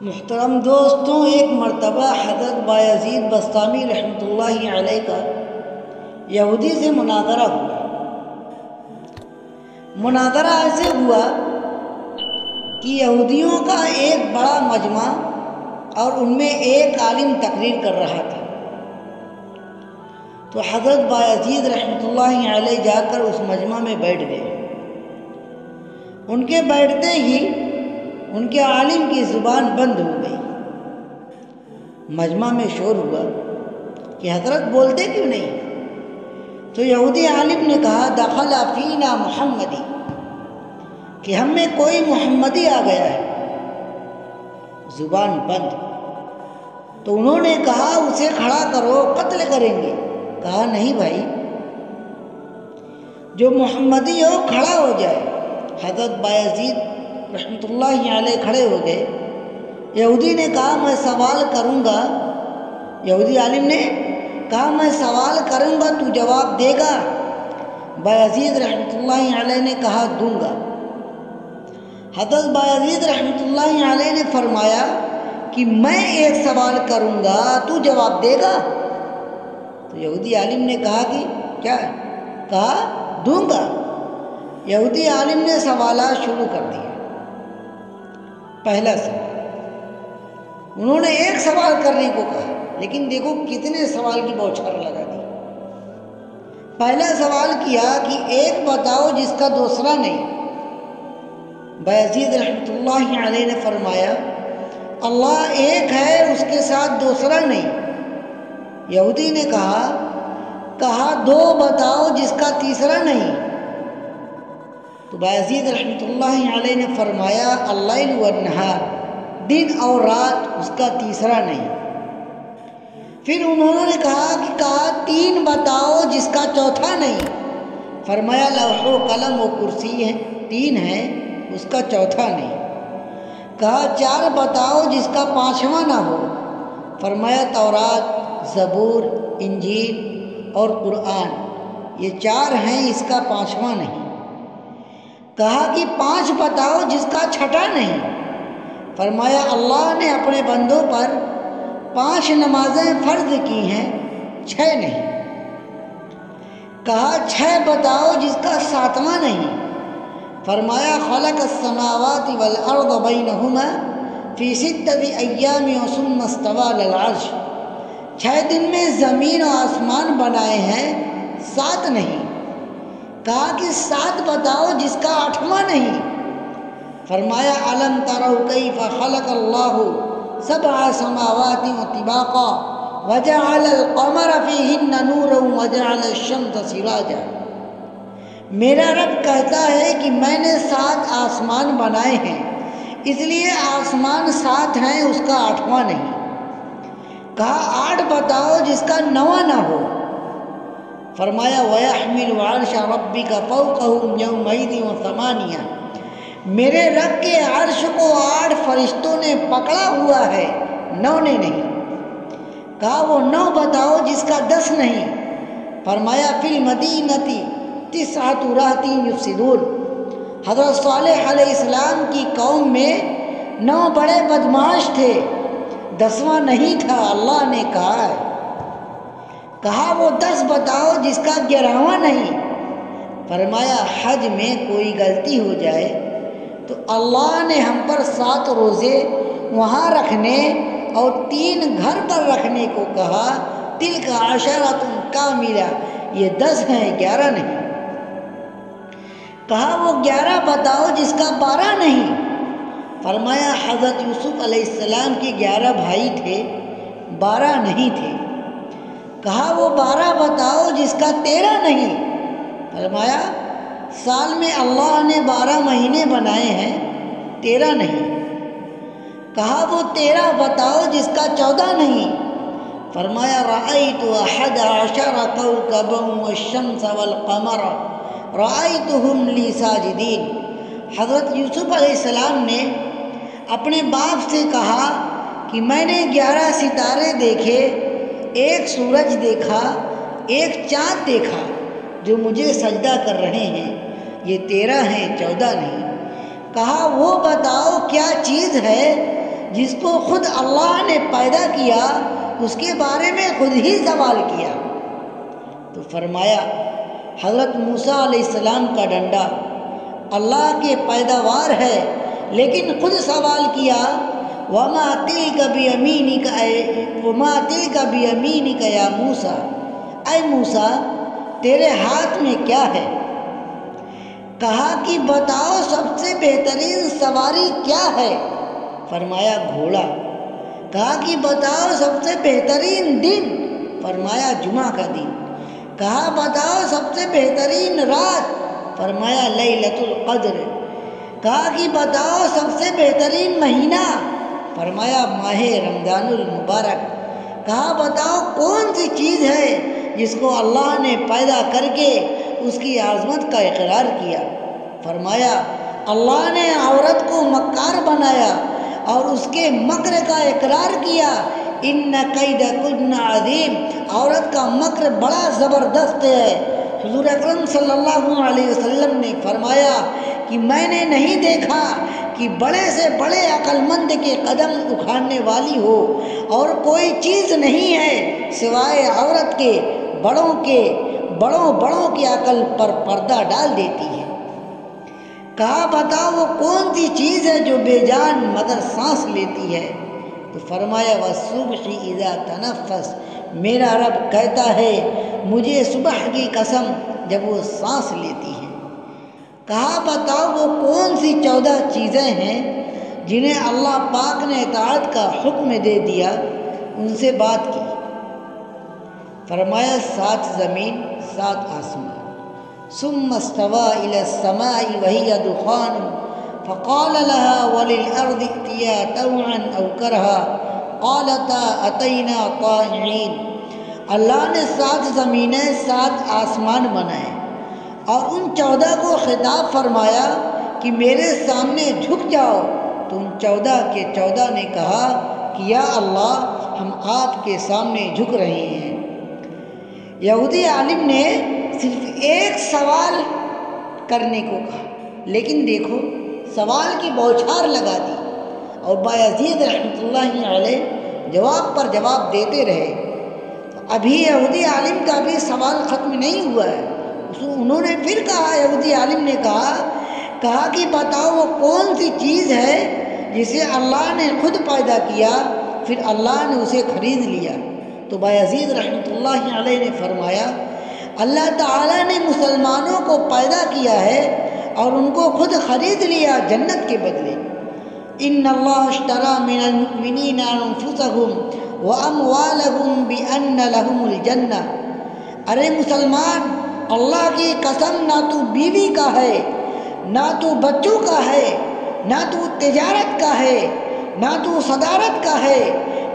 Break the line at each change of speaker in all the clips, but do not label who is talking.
محترم دوستوں، ایک مرتبہ حضرت بایزید بسطامی رحمۃ اللہ علیہ کا یہودی سے مناظرہ ہوا۔ مناظرہ ایسے ہوا کہ یہودیوں کا ایک بڑا مجمع اور ان میں ایک عالم تقریر کر رہا تھا، تو حضرت بایزید رحمۃ اللہ علیہ جا کر اس مجمع میں بیٹھ گئے۔ ان کے بیٹھتے ہی ان کے عالم کی زبان بند ہو گئی۔ مجمع میں شور ہوا کہ حضرت بولتے کیوں نہیں؟ تو یہودی عالم نے کہا دخل فینا محمدی، کہ ہم میں کوئی محمدی آ گیا ہے۔ زبان بند۔ تو انہوں نے کہا اسے کھڑا کرو، قتل کریں گے۔ کہا نہیں بھائی، جو محمدی ہو کھڑا ہو جائے۔ حضرت بایزید رحمۃ اللہ علیہ کھڑے ہو گئے۔ یہودی نے کہا میں سوال کروں گا۔ یہودی عالم نے کہا میں سوال کروں گا، تو جواب دے گا؟ بایزید رحمۃ اللہ علیہ نے کہا دوں گا۔ حضرت بایزید رحمۃ اللہ علیہ نے فرمایا کہ میں ایک سوال کروں گا، تو جواب دے گا؟ تو یہودی عالم نے کہا کہ کیا؟ کہا دوں گا۔ یہودی عالم نے سوالات شروع کر دیے۔ پہلا سوال، انہوں نے ایک سوال کرنے کو کہا، لیکن دیکھو کتنے سوال کی بوچھار لگا دی۔ پہلا سوال کیا کہ ایک بتاؤ جس کا دوسرا نہیں۔ بایزید رحمۃ اللہ علیہ نے فرمایا اللہ ایک ہے، اس کے ساتھ دوسرا نہیں۔ یہودی نے کہا دو بتاؤ جس کا تیسرا نہیں۔ تو بایزید رحمۃ اللہ علیہ نے فرمایا اللیل والنہار، دن اور رات، اس کا تیسرا نہیں۔ پھر انہوں نے کہا تین بتاؤ جس کا چوتھا نہیں۔ فرمایا لوح و قلم و کرسی ہے، تین ہے، اس کا چوتھا نہیں۔ کہا چار بتاؤ جس کا پانچواں نہ ہو۔ فرمایا تورات، زبور، انجیل اور قرآن، یہ چار ہیں، اس کا پانچواں نہیں۔ کہا کہ پانچ بتاؤ جس کا چھٹا نہیں۔ فرمایا اللہ نے اپنے بندوں پر 5 نمازیں فرض کی ہیں، 6 نہیں۔ کہا 6 بتاؤ جس کا 7واں نہیں۔ فرمایا خلق السماوات والارض بینہما فی 6 ایام ثم استوی علی العرش، 6 دن میں زمین و آسمان بنائے ہیں، 7 نہیں۔ کہا کہ 7 بتاؤ جس کا 8واں نہیں۔ فرمایا الم تروا کیف خلق اللہ 7 سماوات طباقا وجعل القمر فیہن نورا وجعل الشمس سراجا، میرا رب کہتا ہے کہ میں نے 7 آسمان بنائے ہیں، اس لیے آسمان 7 ہیں، اس کا 8واں نہیں۔ کہا 8 بتاؤ جس کا 9واں نہ ہو۔ فرمایا وَيَحْمِلُ عَرْشَ رَبِّكَ فَوْقَهُمْ يَوْمَئِذٍ وَثَمَانِيَةٌ، میرے رب کے عرش کو 8 فرشتوں نے پکڑا ہوا ہے، 9 نے نہیں۔ کہا وہ 9 بتاؤ جس کا 10 نہیں۔ فرمایا فِي الْمَدِينَةِ 9 رَهْطٍ يُفْسِدُونَ، حضرت صالح علیہ السلام کی قوم میں 9 بڑے بدمعاش تھے، 10واں نہیں تھا، اللہ نے کہا ہے۔ کہا وہ 10 بتاؤ جس کا 11واں نہیں۔ فرمایا حج میں کوئی غلطی ہو جائے تو اللہ نے ہم پر 7 روزے وہاں رکھنے اور 3 گھر پر رکھنے کو کہا، تلک عشرۃ کاملہ، یہ 10 ہیں، 11 نہیں۔ کہا وہ 11 بتاؤ جس کا 12 نہیں۔ فرمایا حضرت یوسف علیہ السلام کے 11 بھائی تھے، 12 نہیں تھے۔ کہا وہ 12 بتاؤ جس کا 13 نہیں۔ فرمایا سال میں اللہ نے 12 مہینے بنائے ہیں، 13 نہیں۔ کہا وہ 13 بتاؤ جس کا 14 نہیں۔ فرمایا رأیت 11 کوكبا والشمس والقمر رأیتهم لی ساجدین، حضرت یوسف علیہ السلام نے اپنے باپ سے کہا کہ میں نے 11 ستارے دیکھے، ایک سورج دیکھا، ایک چاند دیکھا جو مجھے سجدہ کر رہے ہیں، یہ 13 ہیں، 14 نہیں۔ کہا وہ بتاؤ کیا چیز ہے جس کو خود اللہ نے پیدا کیا اس کے بارے میں خود ہی سوال کیا۔ تو فرمایا حضرت موسیٰ علیہ السلام کا ڈنڈا اللہ کے پیداوار ہے، لیکن خود سوال کیا وَمَا تِلْكَ بِيَمِينِكَ وَمَا تِلْكَ بِيَمِينِكَ یا موسیٰ، اے موسیٰ تیرے ہاتھ میں کیا ہے؟ کہا کہ بتاؤ سب سے بہترین سواری کیا ہے؟ فرمایا گھوڑا۔ کہا کہ بتاؤ سب سے بہترین دن؟ فرمایا جمعہ کا دن۔ کہا بتاؤ سب سے بہترین رات؟ فرمایا لیلۃ القدر۔ کہا کہ بتاؤ سب سے بہترین مہینہ؟ فرمایا ماہ رمضان المبارک۔ کہا بتاؤ کون سی چیز ہے جس کو اللہ نے پیدا کر کے اس کی عظمت کا اقرار کیا؟ فرمایا اللہ نے عورت کو مکار بنایا اور اس کے مکر کا اقرار کیا، ان کیدکن عظیم، عورت کا مکر بڑا زبردست ہے۔ حضور اکرم صلی اللہ علیہ وسلم نے فرمایا کہ میں نے نہیں دیکھا کہ بڑے سے بڑے عقل مند کے قدم اکھاڑنے والی ہو، اور کوئی چیز نہیں ہے سوائے عورت کے بڑوں کی عقل پر پردہ ڈال دیتی ہے۔ کہا بتاؤ وہ کون سی چیز ہے جو بے جان مگر سانس لیتی ہے؟ تو فرمایا والصبح اذا تنفس، میرا رب کہتا ہے مجھے صبح کی قسم جب وہ سانس لیتی ہے۔ کہا بتاؤ وہ کون سی 14 چیزیں ہیں جنہیں اللہ پاک نے اطاعت کا حکم دے دیا؟ ان سے بات کی۔ فرمایا 7 زمین 7 آسمان۔ ثم استوى الى السماء وهي دخان فقال لها وللارض ائتيا طوعا او كرها قالتا اتينا طائعين۔ اللہ نے 7 زمینیں 7 آسمان بنائے اور ان 14 کو خطاب فرمایا کہ میرے سامنے جھک جاؤ، تو ان 14 کے 14 نے کہا کہ یا اللہ ہم آپ کے سامنے جھک رہے ہیں۔ یہودی عالم نے صرف ایک سوال کرنے کو کہا، لیکن دیکھو سوال کی بوچھار لگا دی، اور بایزید رحمۃ اللہ علیہ جواب پر جواب دیتے رہے۔ ابھی یہودی عالم کا بھی سوال ختم نہیں ہوا ہے، انہوں نے پھر کہا، یہودی عالم نے کہا کہ بتاؤ وہ کون سی چیز ہے جسے اللہ نے خود پیدا کیا پھر اللہ نے اسے خرید لیا؟ تو بایزید رحمۃ اللہ علیہ نے فرمایا اللہ تعالیٰ نے مسلمانوں کو پیدا کیا ہے اور ان کو خود خرید لیا جنت کے بدلے۔ ان اللہ اشتری من المؤمنین انفسهم واموالهم بان لهم الجنہ۔ ارے مسلمان، اللہ کی قسم نہ تو بیوی کا ہے، نہ تو بچوں کا ہے، نہ تو تجارت کا ہے، نہ تو صدارت کا ہے،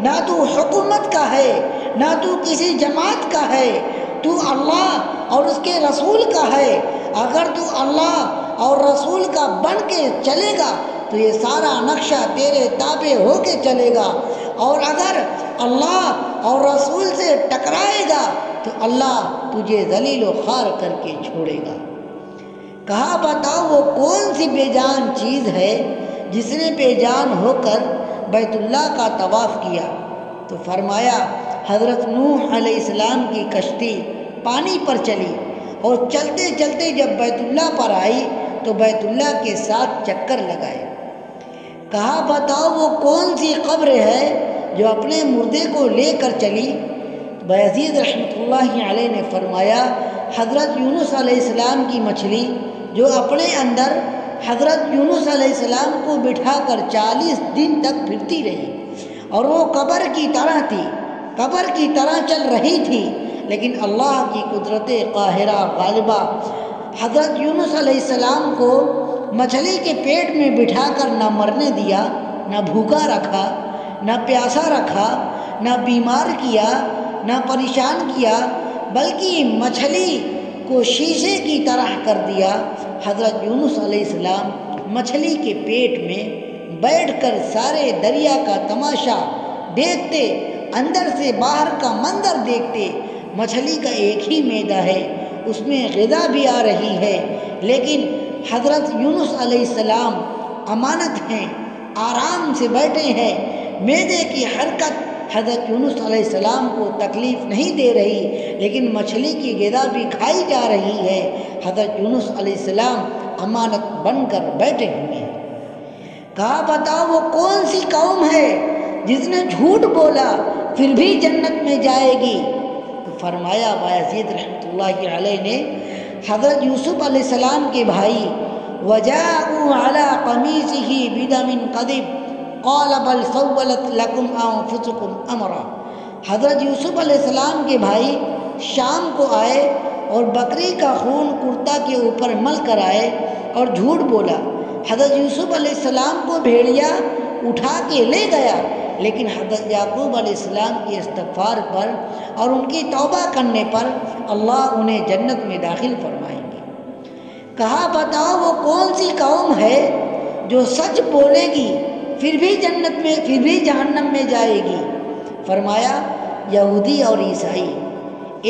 نہ تو حکومت کا ہے، نہ تو کسی جماعت کا ہے، تو اللہ اور اس کے رسول کا ہے۔ اگر تو اللہ اور رسول کا بن کے چلے گا تو یہ سارا نقشہ تیرے تابع ہو کے چلے گا، اور اگر اللہ اور رسول سے ٹکرائے گا تو اللہ تجھے ذلیل و خوار کر کے چھوڑے گا۔ کہا بتاؤ وہ کون سی بے جان چیز ہے جس نے بے جان ہو کر بیت اللہ کا طواف کیا؟ تو فرمایا حضرت نوح علیہ السلام کی کشتی پانی پر چلی، اور چلتے چلتے جب بیت اللہ پر آئی تو بیت اللہ کے ساتھ چکر لگائے۔ کہا بتاؤ وہ کون سی قبر ہے جو اپنے مردے کو لے کر چلی؟ بایزید رحمۃ اللہ علیہ نے فرمایا حضرت یونس علیہ السلام کی مچھلی جو اپنے اندر حضرت یونس علیہ السلام کو بٹھا کر 40 دن تک پھرتی رہی، اور وہ قبر کی طرح تھی، قبر کی طرح چل رہی تھی، لیکن اللہ کی قدرت قاہرہ غالبہ حضرت یونس علیہ السلام کو مچھلی کے پیٹ میں بٹھا کر نہ مرنے دیا، نہ بھوکا رکھا، نہ پیاسا رکھا، نہ بیمار کیا، نہ پریشان کیا، بلکہ مچھلی کو شیشے کی طرح کر دیا۔ حضرت یونس علیہ السلام مچھلی کے پیٹ میں بیٹھ کر سارے دریا کا تماشا دیکھتے، اندر سے باہر کا منظر دیکھتے۔ مچھلی کا ایک ہی معدہ ہے، اس میں غذا بھی آ رہی ہے، لیکن حضرت یونس علیہ السلام امانت ہیں، آرام سے بیٹھے ہیں، معدے کی حرکت حضرت یونس علیہ السلام کو تکلیف نہیں دے رہی، لیکن مچھلی کی غذا بھی کھائی جا رہی ہے۔ حضرت یونس علیہ السلام امانت بن کر بیٹھے ہوئے ہیں۔ کہا بتاؤ وہ کون سی قوم ہے جس نے جھوٹ بولا پھر بھی جنت میں جائے گی؟ تو فرمایا بایزید رحمۃ اللہ علیہ نے حضرت یوسف علیہ السلام کے بھائی وَجَاءُوا عَلَىٰ قَمِيصِهِ بِدَمٍ قَذِبٍ قَالَ بَلْ سَوَّلَتْ لَكُمْ أَنفُسُكُمْ أَمْرًا۔ حضرت یوسف علیہ السلام کے بھائی شام کو آئے اور بکری کا خون کرتا کے اوپر مل کر آئے اور جھوٹ بولا۔ حضرت یوسف علیہ السلام کو بھیڑیا اٹھا کے لے گیا، لیکن حضرت یعقوب علیہ السلام کے استغفار پر اور ان کی توبہ کرنے پر اللہ انہیں جنت میں داخل فرمائیں گے۔ کہا بتاؤ وہ کون سی قوم ہے جو سچ بولے گی پھر بھی جنت میں پھر بھی جہنم میں جائے گی؟ فرمایا یہودی اور عیسائی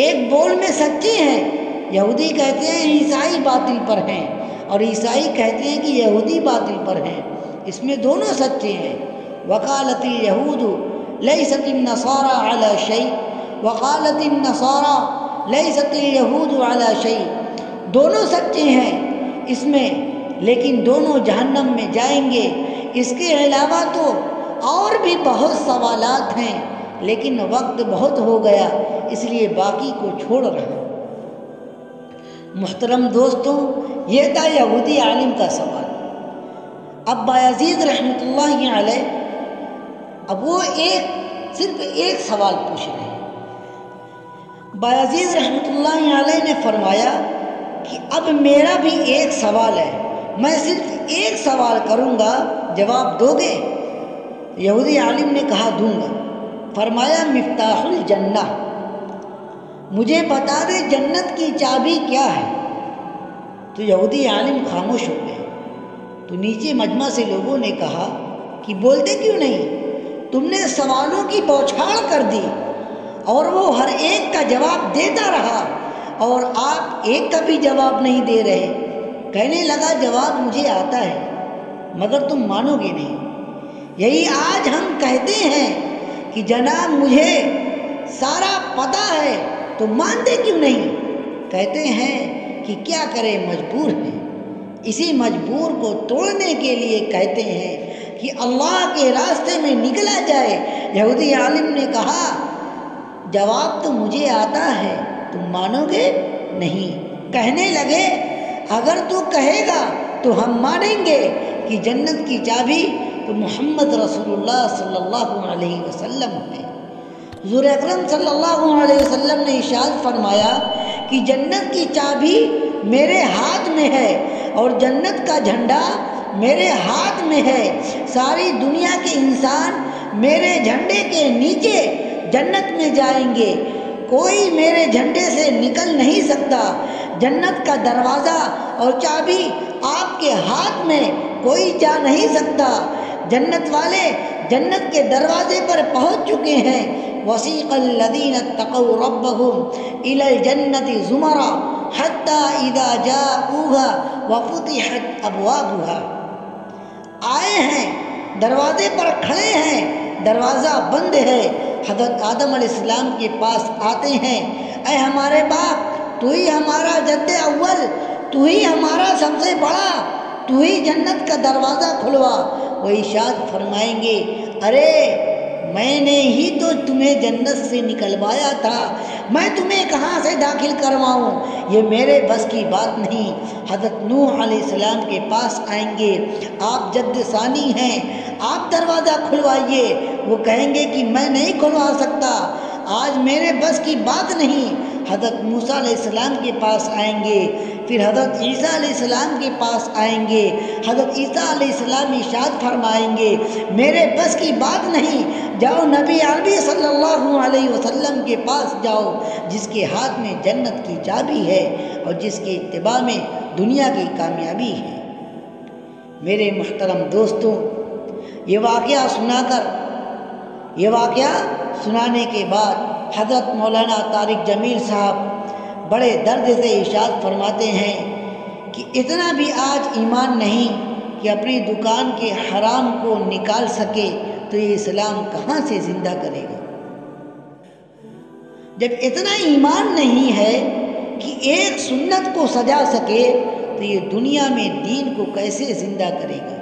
ایک بول میں سچے ہیں۔ یہودی کہتے ہیں عیسائی باطل پر ہیں، اور عیسائی کہتے ہیں کہ یہودی باطل پر ہیں، اس میں دونوں سچے ہیں۔ وقالت الیہود لیست النصارى علی شیء وقالت النصارى لیست الیہود علی شیء، دونوں سچے ہیں اس میں، لیکن دونوں جہنم میں جائیں گے۔ اس کے علاوہ تو اور بھی بہت سوالات ہیں، لیکن وقت بہت ہو گیا اس لیے باقی کو چھوڑ رہا ہوں۔ محترم دوستوں، یہ تھا یہودی عالم کا سوال۔ اب بایزید رحمۃ اللہ علیہ اب وہ صرف ایک سوال پوچھ رہے ہیں۔ بایزید رحمۃ اللہ علیہ نے فرمایا کہ اب میرا بھی ایک سوال ہے، میں صرف ایک سوال کروں گا، جواب دو گے؟ یہودی عالم نے کہا دوں گا۔ فرمایا مفتاح الجنہ، مجھے بتا دے جنت کی چابی کیا ہے؟ تو یہودی عالم خاموش ہو گئے۔ تو نیچے مجمع سے لوگوں نے کہا کہ بولتے کیوں نہیں؟ تم نے سوالوں کی بوچھاڑ کر دی اور وہ ہر ایک کا جواب دیتا رہا اور آپ ایک کا بھی جواب نہیں دے رہے۔ کہنے لگا جواب مجھے آتا ہے مگر تم مانو گے نہیں۔ یہی آج ہم کہتے ہیں کہ جناب مجھے سارا پتہ ہے تو مانتے کیوں نہیں؟ کہتے ہیں کہ کیا کرے مجبور ہیں، اسی مجبور کو توڑنے کے لیے کہتے ہیں کہ اللہ کے راستے میں نکلا جائے۔ یہودی عالم نے کہا جواب تو مجھے آتا ہے، تم مانو گے نہیں۔ کہنے لگے اگر تو کہے گا تو ہم مانیں گے کہ جنت کی چابی تو محمد رسول اللہ صلی اللہ علیہ وسلم ہے۔ حضور اکرم صلی اللہ علیہ وسلم نے ارشاد فرمایا کہ جنت کی چابی میرے ہاتھ میں ہے اور جنت کا جھنڈا میرے ہاتھ میں ہے۔ ساری دنیا کے انسان میرے جھنڈے کے نیچے جنت میں جائیں گے، کوئی میرے جھنڈے سے نکل نہیں سکتا۔ جنت کا دروازہ اور چابی آپ کے ہاتھ میں، کوئی جا نہیں سکتا۔ جنت والے جنت کے دروازے پر پہنچ چکے ہیں۔ وسیق الذین اتقوا ربهم الی الجنۃ زمرا حتی اذا جاؤوها وفتحت ابوابها، آئے ہیں دروازے پر کھڑے ہیں، دروازہ بند ہے۔ حضرت آدم علیہ السلام کے پاس آتے ہیں، اے ہمارے باپ تو ہی ہمارا جد اول، تو ہی ہمارا سب سے بڑا، تو ہی جنت کا دروازہ کھلوا۔ وہ ارشاد فرمائیں گے ارے میں نے ہی تو تمہیں جنت سے نکلوایا تھا، میں تمہیں کہاں سے داخل کرواؤں، یہ میرے بس کی بات نہیں۔ حضرت نوح علیہ السلام کے پاس آئیں گے، آپ جد ثانی ہیں، آپ دروازہ کھلوائیے۔ وہ کہیں گے کہ میں نہیں کھلوا سکتا، آج میرے بس کی بات نہیں۔ حضرت موسیٰ علیہ السلام کے پاس آئیں گے، پھر حضرت عیسیٰ علیہ السلام کے پاس آئیں گے۔ حضرت عیسیٰ علیہ السلام ارشاد فرمائیں گے میرے بس کی بات نہیں، جاؤ نبی عربی صلی اللہ علیہ وسلم کے پاس جاؤ، جس کے ہاتھ میں جنت کی چابی ہے اور جس کے اتباع میں دنیا کی کامیابی ہے۔ میرے محترم دوستوں، یہ واقعہ سنانے کے بعد حضرت مولانا طارق جمیل صاحب بڑے درد سے ارشاد فرماتے ہیں کہ اتنا بھی آج ایمان نہیں کہ اپنی دکان کے حرام کو نکال سکے تو یہ اسلام کہاں سے زندہ کرے گا؟ جب اتنا ایمان نہیں ہے کہ ایک سنت کو سجا سکے تو یہ دنیا میں دین کو کیسے زندہ کرے گا؟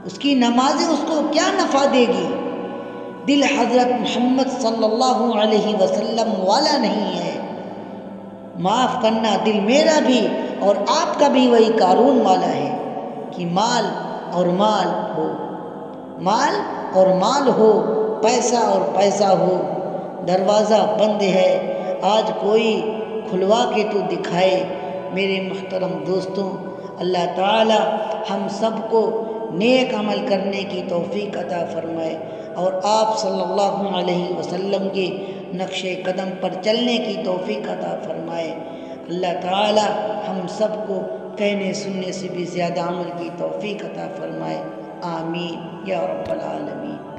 اس کی نمازیں اس کو کیا نفع دے گی؟ دل حضرت محمد صلی اللہ علیہ وسلم والا نہیں ہے۔ معاف کرنا، دل میرا بھی اور آپ کا بھی وہی قارون والا ہے کہ مال اور مال ہو، مال اور مال ہو، پیسہ اور پیسہ ہو۔ دروازہ بند ہے، آج کوئی کھلوا کے تو دکھائے۔ میرے محترم دوستوں، اللہ تعالی ہم سب کو نیک عمل کرنے کی توفیق عطا فرمائے اور آپ صلی اللہ علیہ وسلم کے نقش قدم پر چلنے کی توفیق عطا فرمائے۔ اللہ تعالی ہم سب کو کہنے سننے سے بھی زیادہ عمل کی توفیق عطا فرمائے۔ آمین یا رب العالمین۔